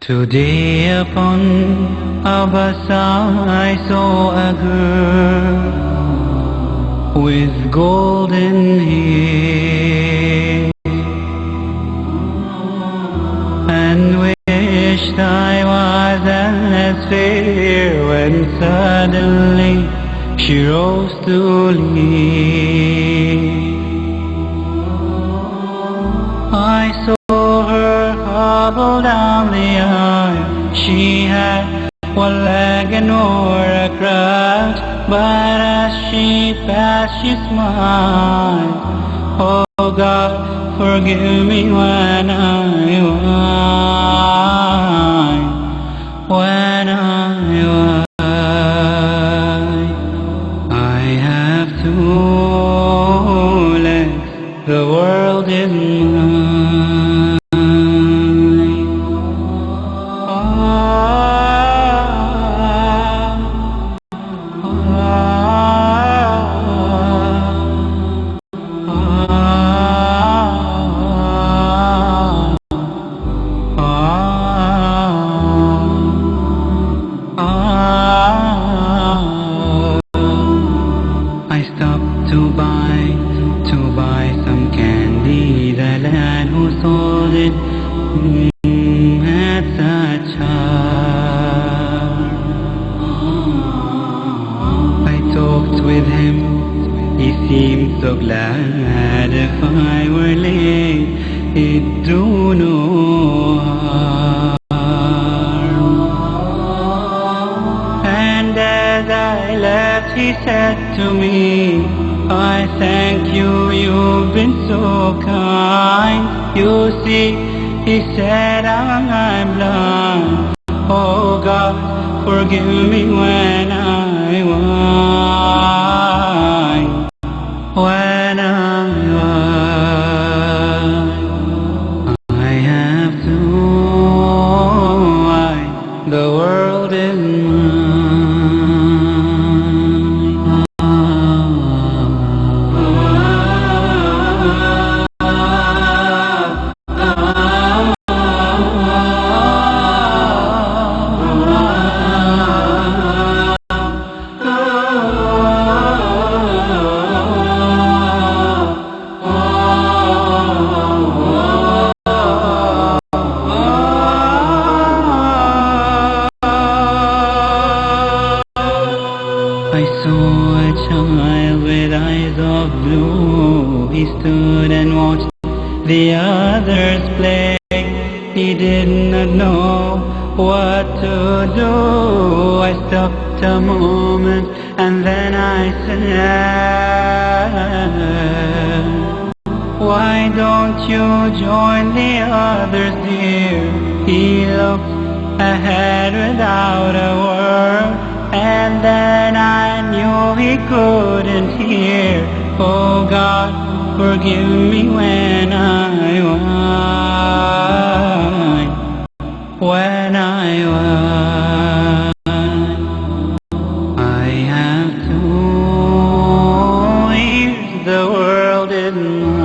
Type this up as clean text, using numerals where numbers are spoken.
Today upon a bus I saw a girl with golden hair, and wished I was as fair, when suddenly she rose to leave. I saw her hobble down the aisle. She had one leg and wore a crutch, but as she passed she smiled. Oh God, forgive me when I whine, when I whine. I have two legs, the world is mine. I stopped to buy some candy. The lad who sold it had such heart. I talked with him, he seemed so glad. If I were late, he'd do no harm. And as I left, he said to me, I thank you, you've been so kind. You see, he said, I'm blind. Oh God, forgive me when I whine, when I whine. I have to whine, the world is mine. I saw a child with eyes of blue. He stood and watched the others play. He did not know what to do. I stopped a moment and then I said, why don't you join the others, dear? He looked ahead without a word, and then I knew he couldn't hear. Oh God, forgive me when I whine, when I whine. I have two ears, the world is mine.